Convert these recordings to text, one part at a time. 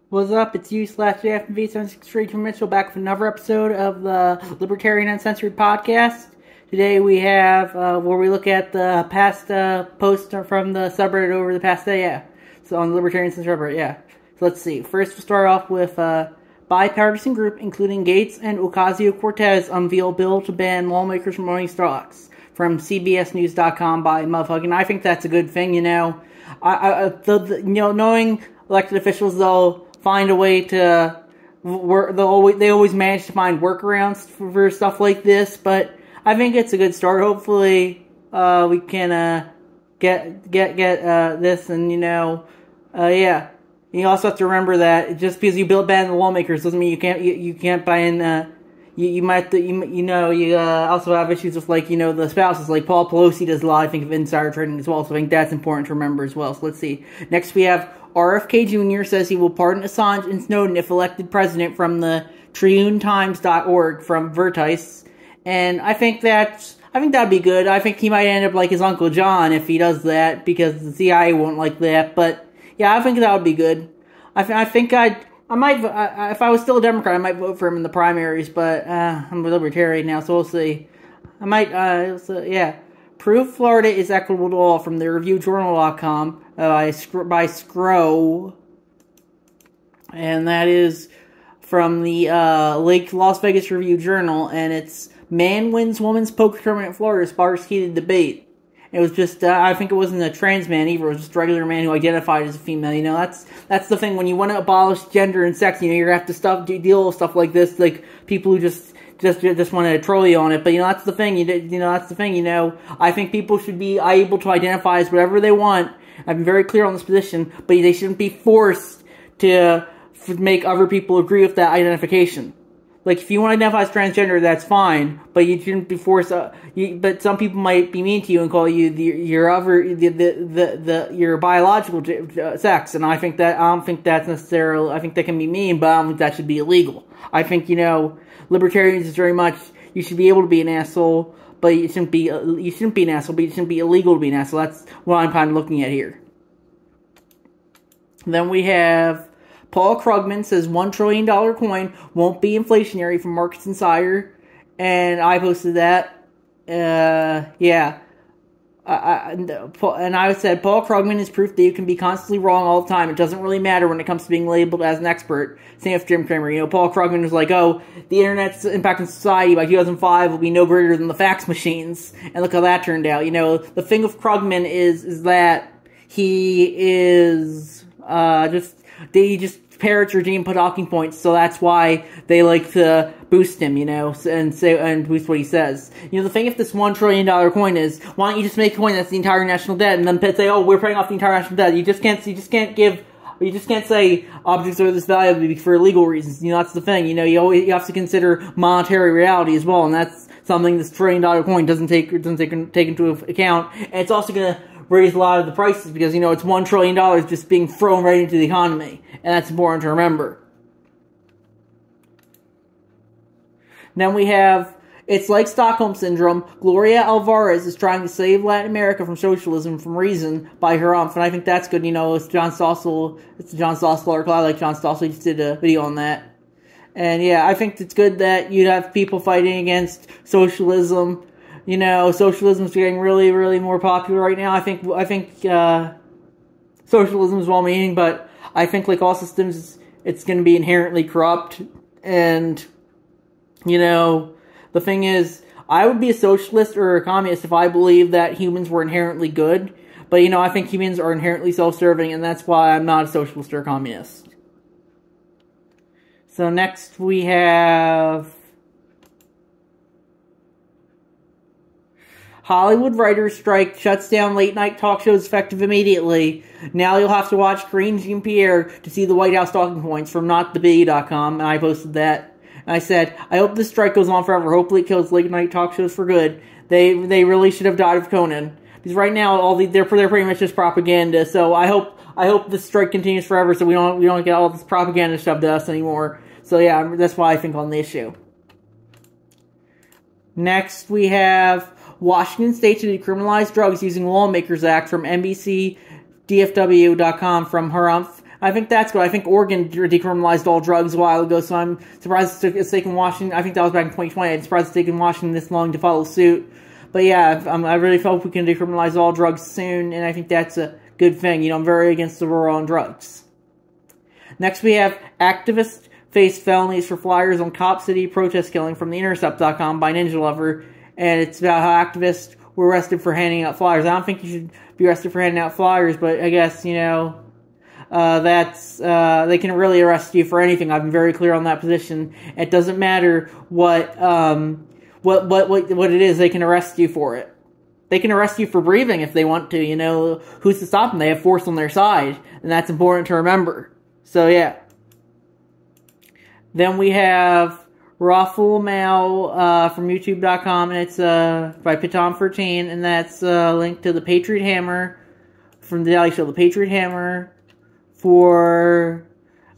What's up? It's you slash JFMV763 Mitchell back with another episode of the Libertarian Uncensored podcast. Today we have where we look at the past post from the subreddit over the past day, yeah. So on the Libertarian Uncensored subreddit, yeah. So let's see. First we'll start off with bipartisan group including Gates and Ocasio-Cortez unveil bill to ban lawmakers from owning stocks from CBSNews.com by motherfucking. I think that's a good thing, you know. Knowing elected officials, they'll find a way to work. They always manage to find workarounds for stuff like this. But I think it's a good start. Hopefully, we can get this, and yeah. You also have to remember that just because you ban the lawmakers doesn't mean you can't buy in. You also have issues with the spouses. Like Paul Pelosi does a lot, I think, of insider trading as well. So I think that's important to remember as well. So let's see. Next we have RFK Jr. says he will pardon Assange and Snowden if elected president from the TribuneTimes.org from Vertice. And I think that'd be good. I think he might end up like his Uncle John if he does that, because the CIA won't like that. But yeah, I think that would be good. I might, if I was still a Democrat, I might vote for him in the primaries, but I'm a Libertarian now, so we'll see. I might, yeah. Prove Florida is equitable to all from the ReviewJournal.com by Scro. And that is from the Las Vegas Review-Journal, and it's man wins woman's poker tournament in Florida sparks heated debate. It was just, I think it wasn't a trans man either, it was just a regular man who identified as a female, that's the thing, when you want to abolish gender and sex, you're gonna have to deal with stuff like this, like, people who just want to troll you on it, but that's the thing, I think people should be able to identify as whatever they want. I've been very clear on this position, but they shouldn't be forced to make other people agree with that identification. Like, if you want to identify as transgender, that's fine, but you shouldn't be forced. But some people might be mean to you and call you your biological sex, and I don't think that's necessarily. I think that can be mean, but I don't think that should be illegal. I think libertarians is very much you should be able to be an asshole, but you shouldn't be an asshole, but it shouldn't be illegal to be an asshole. That's what I'm kind of looking at here. Then we have Paul Krugman says $1 trillion coin won't be inflationary from Markets Insider, and I posted that. Yeah. And I said, Paul Krugman is proof that you can be constantly wrong all the time. It doesn't really matter when it comes to being labeled as an expert. Same with Jim Cramer. Paul Krugman was like, oh, the internet's impact on society by 2005 will be no greater than the fax machines. And look how that turned out. The thing with Krugman is that he is, he just parrots regime talking points, so that's why they like to boost him, and boost what he says. The thing, if this $1 trillion coin is, why don't you just make a coin that's the entire national debt, and then say, oh, we're paying off the entire national debt. You just can't say objects are this valuable for legal reasons. That's the thing. You have to consider monetary reality as well, and that's something this $1 trillion coin doesn't take into account. And it's also gonna raise a lot of the prices because, it's $1 trillion just being thrown right into the economy. And that's important to remember. Then we have, it's like Stockholm Syndrome. Gloria Alvarez is trying to save Latin America from socialism from Reason by her and I think that's good. It's John Stossel. It's the John Stossel article. I like John Stossel. He just did a video on that. And yeah, I think it's good that you'd have people fighting against socialism. Socialism's getting really, really more popular right now. I think socialism is well-meaning, but I think, like all systems, it's going to be inherently corrupt. And, the thing is, I would be a socialist or a communist if I believed that humans were inherently good. But, I think humans are inherently self-serving, and that's why I'm not a socialist or a communist. So next we have Hollywood writers' strike shuts down late-night talk shows effective immediately. Now you'll have to watch Karine Jean-Pierre to see the White House talking points from NotTheBee.com, and I posted that. And I said, I hope this strike goes on forever. Hopefully it kills late-night talk shows for good. They really should have died of Conan. Because right now, they're pretty much just propaganda, so I hope this strike continues forever so we don't get all this propaganda shoved at us anymore. So yeah, that's why I think on the issue. Next, we have Washington State to decriminalize drugs using Lawmakers Act from NBC DFW.com from Harumph. I think that's good. I think Oregon decriminalized all drugs a while ago, so I'm surprised it's taken Washington. I think that was back in 2020. I'm surprised it's taken Washington this long to follow suit. But yeah, I really hope we can decriminalize all drugs soon, and I think that's a good thing. You know, I'm very against the war on drugs. Next, we have activists face felonies for flyers on Cop City protest killing from the Intercept.com by Ninja Lover, and it's about how activists were arrested for handing out flyers. I don't think you should be arrested for handing out flyers, but I guess, you know, they can really arrest you for anything. I've been very clear on that position. It doesn't matter what it is, they can arrest you for it. They can arrest you for breathing if they want to, you know. Who's to stop them? They have force on their side, and that's important to remember. So, yeah. Then we have Raffle Mail from YouTube.com, and it's by Piton13, and that's linked to the Patriot Hammer from the Daily Show. The Patriot Hammer for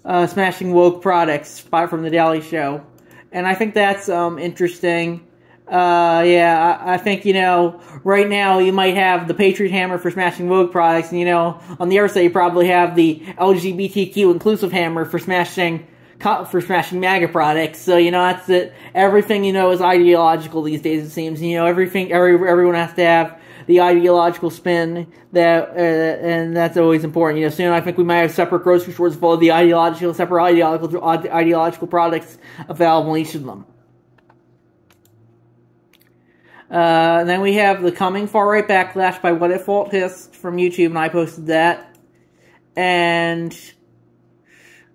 smashing woke products from the Daily Show. And I think that's interesting. Yeah, I think, you know, right now you might have the Patriot Hammer for smashing woke products, and, you know, on the other side you probably have the LGBTQ inclusive hammer for smashing MAGA products. So, you know, that's it. Everything, you know, is ideological these days, it seems. You know, everyone has to have the ideological spin that, and that's always important. You know, soon I think we might have separate grocery stores full of the separate ideological products available in each of them. And then we have the coming far-right backlash by What If Walt Hissed from YouTube, and I posted that. And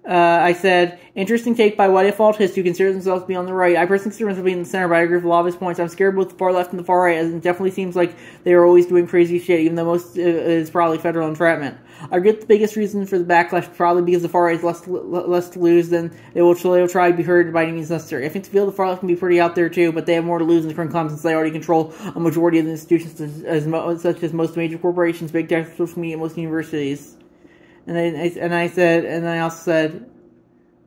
I said, interesting take by What If Walt Hissed, who considers themselves to be on the right. I personally consider myself to be in the center, but I agree with a lot of his points. I'm scared both the far left and the far right, as it definitely seems like they are always doing crazy shit, even though most is probably federal entrapment. I get the biggest reason for the backlash, probably because the far right has less to lose than they will try to be heard by any means necessary. I think the field of the far left can be pretty out there too, but they have more to lose in the current climate since they already control a majority of the institutions, such as most major corporations, big tech, social media, and most universities. And I also said,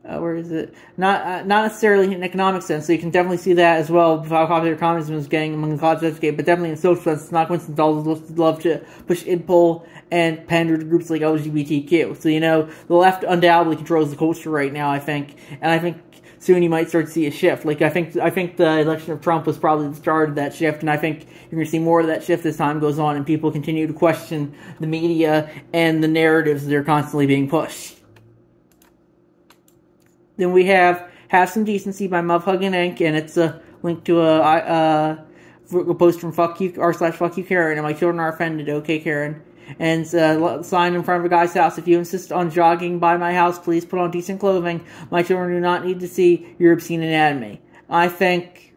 where is it? Not necessarily in an economic sense, so you can definitely see that as well, how popular communism is getting among the college educated, but definitely in a social sense, it's not coincidence all those love to push idpol and pander to groups like LGBTQ. So, you know, the left undoubtedly controls the culture right now, I think, and I think soon you might start to see a shift. Like, I think the election of Trump was probably the start of that shift, and I think you're going to see more of that shift as time goes on, and people continue to question the media and the narratives that are constantly being pushed. Then we have Some Decency by Muvhuggin Inc., and it's a link to a post from r/fuckyouKaren, and my children are offended, okay Karen. And it's signed in front of a guy's house. If you insist on jogging by my house, please put on decent clothing. My children do not need to see your obscene anatomy. I think,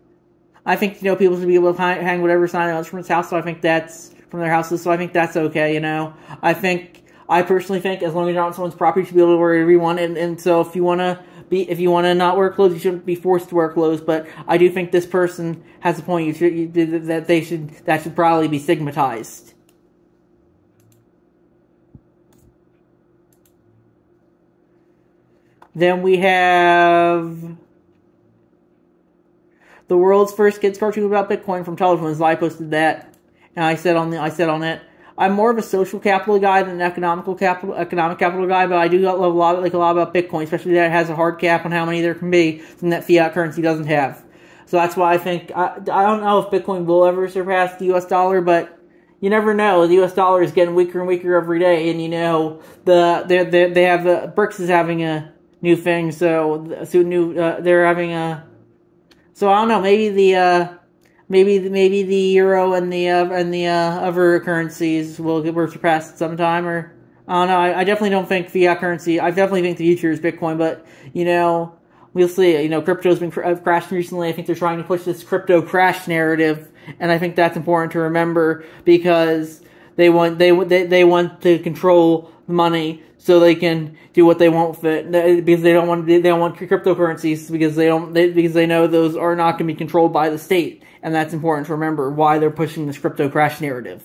you know, people should be able to hang whatever sign they want from his house, so I think that's from their houses, so I think that's okay, you know. I personally think as long as you're on someone's property, you should be able to wear whatever you want, and so if you want to not wear clothes, you shouldn't be forced to wear clothes. But I do think this person has a point. That should probably be stigmatized. Then we have the world's first kids cartoon about Bitcoin from Television. I posted that, and I said on it, I'm more of a social capital guy than an economic capital guy, but I do love a lot about Bitcoin, especially that it has a hard cap on how many there can be, something that fiat currency doesn't have. So that's why I think, I don't know if Bitcoin will ever surpass the US dollar, but you never know. The US dollar is getting weaker and weaker every day, and you know, BRICS is having a new thing, they're having a, so I don't know, maybe the euro and the other currencies will surpass sometime, or I don't know. I definitely don't think fiat currency. I definitely think the future is Bitcoin, but you know, we'll see. You know, crypto's been crashing recently. I think they're trying to push this crypto crash narrative, and I think that's important to remember because they want to control the money so they can do what they want with it, because they don't want cryptocurrencies because they know those are not going to be controlled by the state. And that's important to remember why they're pushing this crypto crash narrative.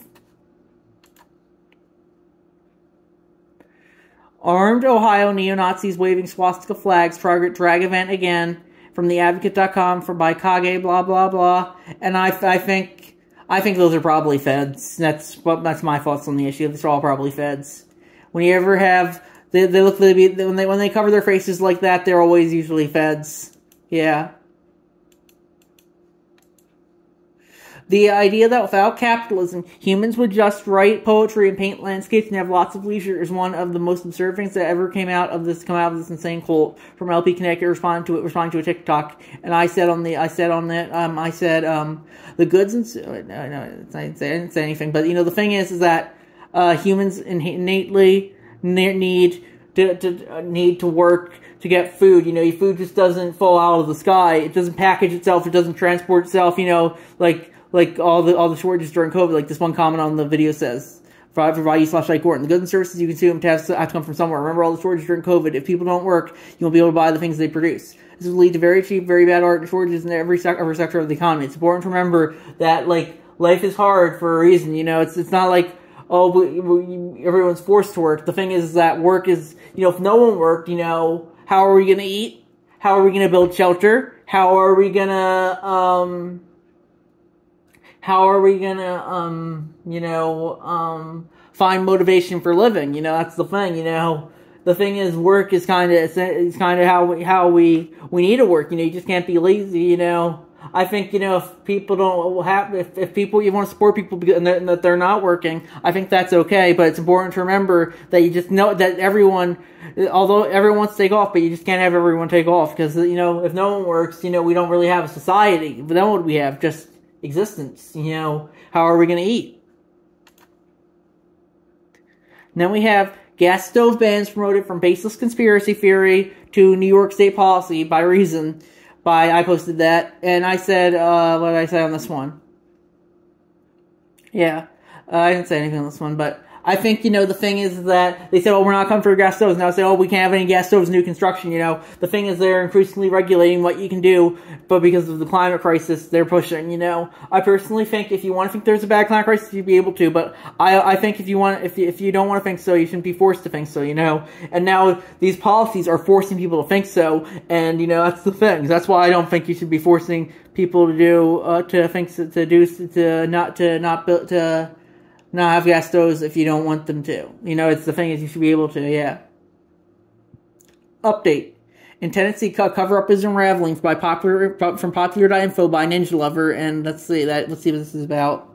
Armed Ohio neo-Nazis waving swastika flags target drag event again from theadvocate.com by Kage blah blah blah. And I think those are probably feds. That's my thoughts on the issue. These are all probably feds. When you ever have They look to be, when they cover their faces like that, they're always usually feds. Yeah. The idea that without capitalism, humans would just write poetry and paint landscapes and have lots of leisure is one of the most absurd things that ever come out of this insane cult. From LP Connecticut responding to a TikTok, and I said the goods and I didn't say anything, but the thing is that humans innately need to work to get food. Food just doesn't fall out of the sky. It doesn't package itself. It doesn't transport itself. Like all the shortages during COVID, like this one comment on the video says, provide /Gordon. The goods and services you consume have to come from somewhere. Remember all the shortages during COVID. If people don't work, you won't be able to buy the things they produce. This will lead to very cheap, very bad art and shortages in every sector of the economy. It's important to remember that, life is hard for a reason. It's not like, everyone's forced to work. The thing is that work is, if no one worked, how are we going to eat? How are we going to build shelter? How are we going to, find motivation for living? That's the thing. The thing is, work is kind of how we need to work. You just can't be lazy. I think if people if people, you want to support people and that they're not working, I think that's okay. But it's important to remember that you just know that although everyone wants to take off, but you just can't have everyone take off, because if no one works, we don't really have a society. But then what do we have? Just existence. How are we going to eat? And then we have gas stove bans promoted from baseless conspiracy theory to New York state policy by reason. I posted that, and I said, what did I say on this one? Yeah, I didn't say anything on this one, but I think, the thing is that they said, we're not coming for gas stoves. Now they say, we can't have any gas stoves in new construction. The thing is, they're increasingly regulating what you can do, but because of the climate crisis, they're pushing. I personally think if you want to think there's a bad climate crisis, you'd be able to, but I think if you don't want to think so, you shouldn't be forced to think so. And now these policies are forcing people to think so, and that's the thing. That's why I don't think you should be forcing people to not have gas stoves if you don't want them to. It's the thing is, you should be able to, yeah. Update. In Tennessee, cover-up is unraveling from popular.info by Ninja Lover, and let's see what this is about.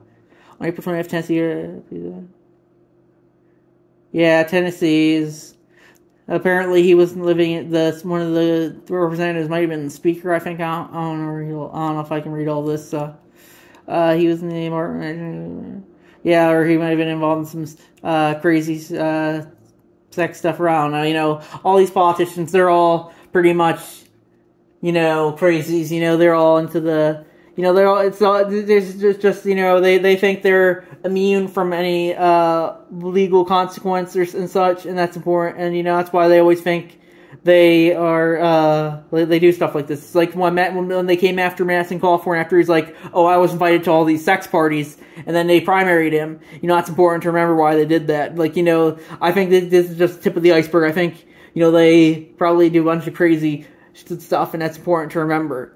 On April 20th, Tennessee. Yeah, Tennessee's. Apparently, he was living at one of the representatives might have been the speaker, I think. I don't know if I can read all this. He was in the yeah, or he might have been involved in some crazy sex stuff around. Now, all these politicians, they're all pretty much, crazies. They're all into the, they think they're immune from any legal consequences and such, and that's important. And that's why they always think they are they do stuff like this. It's like when they came after Madison, California, after he's like, I was invited to all these sex parties, and then they primaried him. It's important to remember why they did that. I think this is just the tip of the iceberg. I think they probably do a bunch of crazy stuff, and that's important to remember.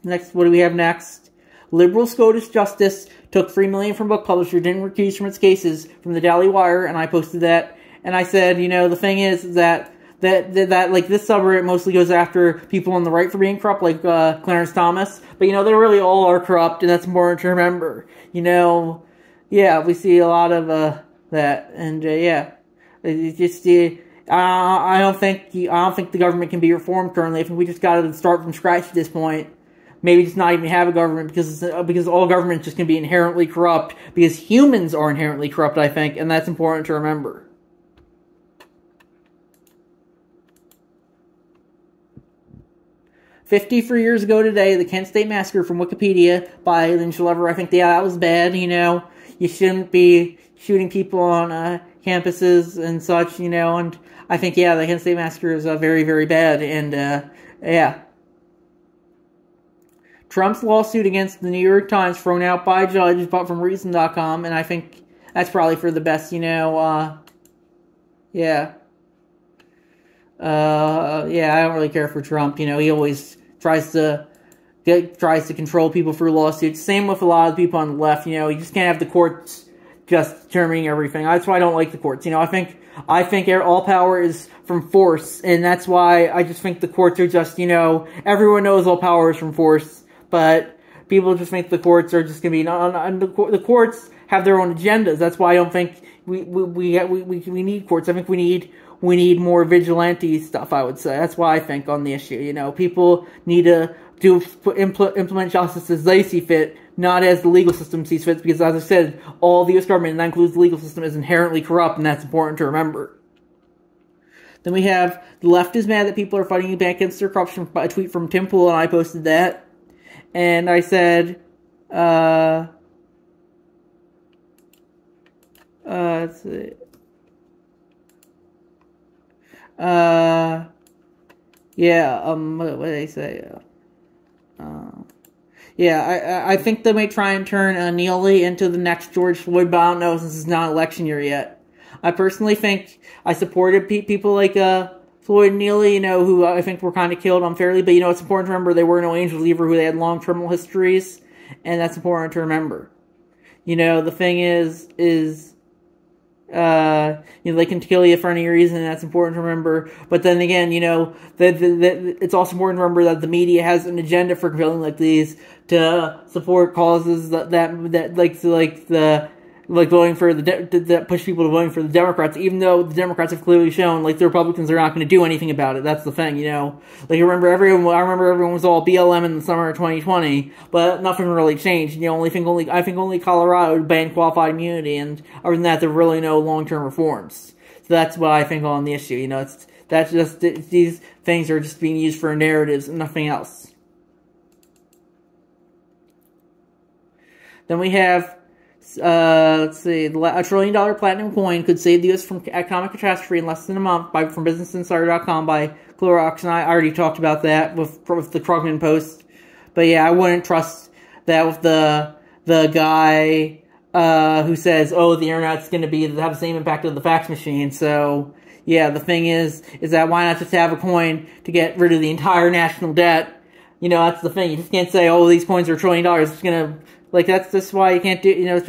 Next, what do we have next? Liberal Scottish Justice took $3 million from book publisher, didn't recuse from its cases, from the Daily Wire, and I posted that. And I said, the thing is that like this subreddit mostly goes after people on the right for being corrupt, like Clarence Thomas. But they really all are corrupt, and that's important to remember. Yeah, we see a lot of that, and yeah, it's just I don't think the government can be reformed currently. I think we just got to start from scratch at this point. Maybe just not even have a government, because all governments just can be inherently corrupt, because humans are inherently corrupt, I think, and that's important to remember. "53 years ago today, the Kent State Massacre," from Wikipedia by Ninja Lover. I think, that was bad, You shouldn't be shooting people on campuses and such, and I think, the Kent State Massacre is very, very bad, and, yeah. Trump's lawsuit against the New York Times thrown out by a judge, but from Reason.com, and I think that's probably for the best, yeah. Yeah, I don't really care for Trump, he always tries to control people through lawsuits. Same with a lot of people on the left, you just can't have the courts just determining everything. That's why I don't like the courts. I think all power is from force, and that's why I just think the courts are just, everyone knows all power is from force, but people just think the courts are just going to be, the courts have their own agendas. That's why I don't think we need courts. I think we need more vigilante stuff, I would say. That's why I think on the issue. People need to implement justice as they see fit, not as the legal system sees fit, because as I said, all the U.S. government, and that includes the legal system, is inherently corrupt, and that's important to remember. Then we have, the left is mad that people are fighting back against their corruption. A tweet from Tim Pool, and I posted that. And I said, let's see. What did I say? I think they may try and turn Neely into the next George Floyd, but I don't know, since it's not election year yet. I personally think I supported people like Floyd and Neely, who I think were kind of killed unfairly, but it's important to remember they were no angels either, who they had long criminal histories, and that's important to remember. The thing is they can kill you for any reason, and that's important to remember. But then again, it's also important to remember that the media has an agenda for killing like these to support causes that voting for that push people to voting for the Democrats, even though the Democrats have clearly shown the Republicans are not going to do anything about it. That's the thing, I remember everyone was all BLM in the summer of 2020, but nothing really changed. I think only Colorado banned qualified immunity, and other than that, there are really no long-term reforms. So that's what I think on the issue. These things are just being used for narratives and nothing else. Then we have, let's see, $1 trillion platinum coin could save the U.S. from economic catastrophe in less than a month from BusinessInsider.com by Clorox, and I already talked about that with the Krugman post. But yeah, I wouldn't trust that with the guy who says, the internet's going to have the same impact as the fax machine. So yeah, the thing is that why not just have a coin to get rid of the entire national debt? That's the thing. You just can't say, these coins are $1 trillion. It's going to, that's just why you can't do, it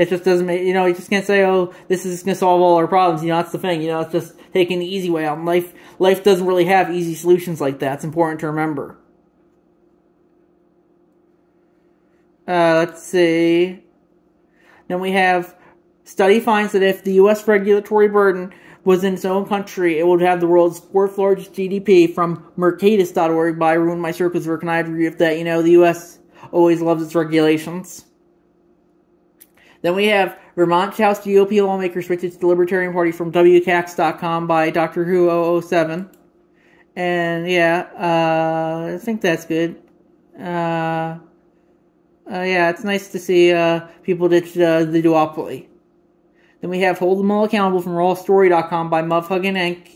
just doesn't make, you just can't say, this is going to solve all our problems. That's the thing. It's just taking the easy way out. Life doesn't really have easy solutions like that. It's important to remember. Let's see. Then we have, study finds that if the U.S. regulatory burden was in its own country, it would have the world's fourth largest GDP, from Mercatus.org by Ruin My Circus Work, and I agree with that. The U.S. always loves its regulations. Then we have Vermont House GOP lawmaker switches to the Libertarian Party from WCAX.com by Dr. Who 007. And yeah, I think that's good. Yeah, it's nice to see people ditch the duopoly. Then we have Hold Them All Accountable from RawStory.com by Mufhuggin Inc.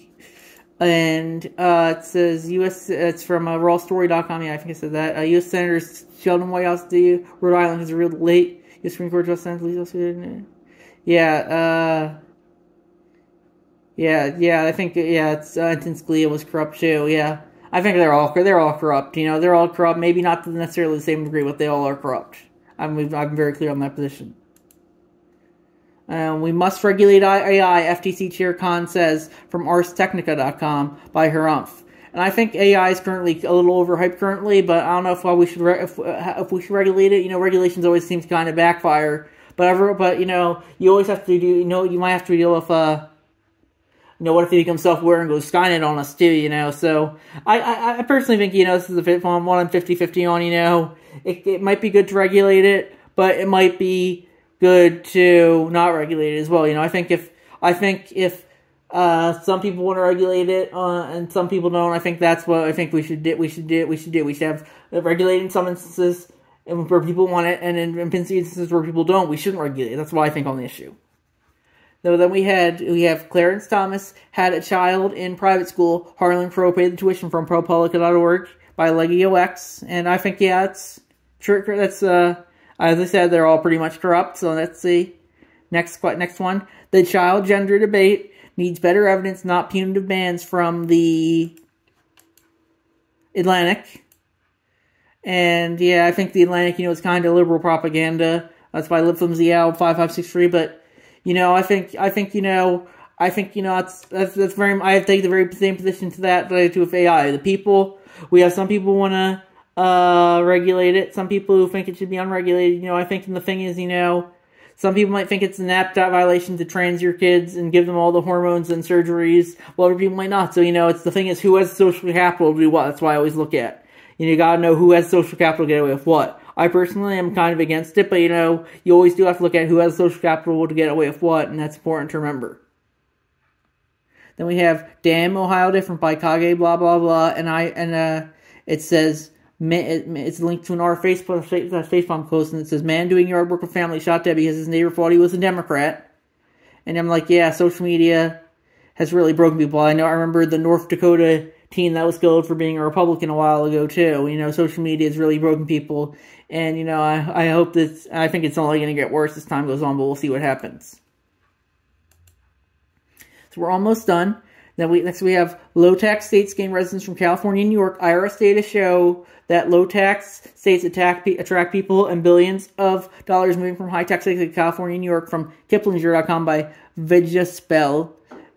And it says it's from RawStory.com. Yeah, I think I said that. U.S. Senators Sheldon Whitehouse, Rhode Island is real late. U.S. Supreme Court Justice Yeah, I think it's Anton Scalia was corrupt too. Yeah, I think they're all corrupt. They're all corrupt. Maybe not to necessarily the same degree, but they all are corrupt. I'm very clear on that position. We must regulate AI, FTC Chair Khan says, from ArsTechnica.com by Harumph. And I think AI is currently a little overhyped currently, but I don't know if we should regulate it. Regulations always seem to kind of backfire. But you always have to do. You might have to deal with what if they become self-aware and go Skynet on us too. So I personally think this is a 50-50 on. It might be good to regulate it, but it might be good to not regulate it as well. I think if some people want to regulate it and some people don't, I think that's what I think we should do. We should have regulated in some instances and where people want it, and in instances where people don't, we shouldn't regulate it. That's what I think on the issue. So then we have Clarence Thomas had a child in private school. Harlan Crow paid the tuition from ProPublica.org by LegioX, and I think it's true. That's as I said, they're all pretty much corrupt. So let's see. Next one. The child gender debate needs better evidence, not punitive bans, from the Atlantic. And yeah, I think the Atlantic, it's kind of liberal propaganda. That's by LipFlimsy5563. But I think that's very. I take the very same position to that I do with AI. The people, we have some people want to regulate it. Some people who think it should be unregulated. I think the thing is, some people might think it's an apt violation to trans your kids and give them all the hormones and surgeries, while other people might not. So, it's the thing is who has social capital to do what. That's why I always look at. You gotta know who has social capital to get away with what. I personally am kind of against it, but you always do have to look at who has social capital to get away with what, and that's important to remember. Then we have Damn Ohio Different by Kage blah blah blah, and it says it's linked to an our Facebook post, and it says man doing yard work with family shot dead because his neighbor thought he was a Democrat, and I'm like, yeah, social media has really broken people. I remember the North Dakota teen that was killed for being a Republican a while ago too. Social media has really broken people, and I think it's only going to get worse as time goes on, but we'll see what happens. So we're almost done. Next we have low-tax states gain residents from California and New York. IRS data show that low-tax states attract people and billions of dollars moving from high-tax states like California and New York, from Kiplinger.com by Vijaspel.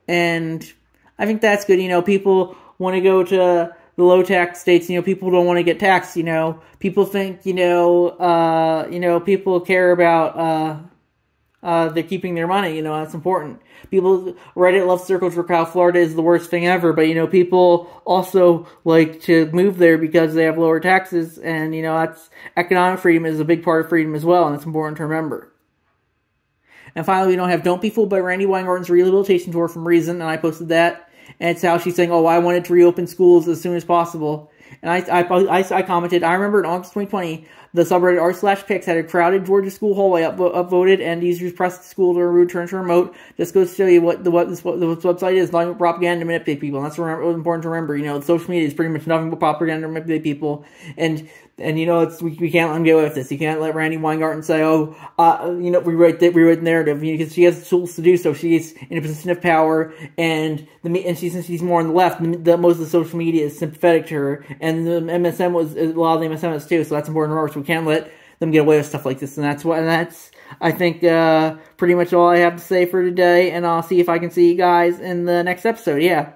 And I think that's good. People want to go to the low-tax states. People don't want to get taxed. People think, people care about they're keeping their money, that's important. Reddit loves circles for how Florida is the worst thing ever, but, people also like to move there because they have lower taxes, and, that's economic freedom is a big part of freedom as well, and it's important to remember. And finally, we don't Be Fooled by Randy Weingarten's rehabilitation tour from Reason, and I posted that, and it's how she's saying, I wanted to reopen schools as soon as possible. And I commented, I remember in August 2020, the subreddit r/pics had a crowded Georgia school hallway upvoted, and users pressed the school to return to remote. Just goes to show you what this website is, nothing but propaganda to manipulate people. And that's important to remember. Social media is pretty much nothing but propaganda to manipulate people. And we can't let them get away with this. You can't let Randy Weingarten say, rewrite the narrative, because she has the tools to do so. She's in a position of power, and since she's more on the left, most of the social media is sympathetic to her, and the MSM was a lot of the MSM is too. So that's important to remember. So we can't let them get away with stuff like this, and that's I think pretty much all I have to say for today. And I'll see if I can see you guys in the next episode. Yeah.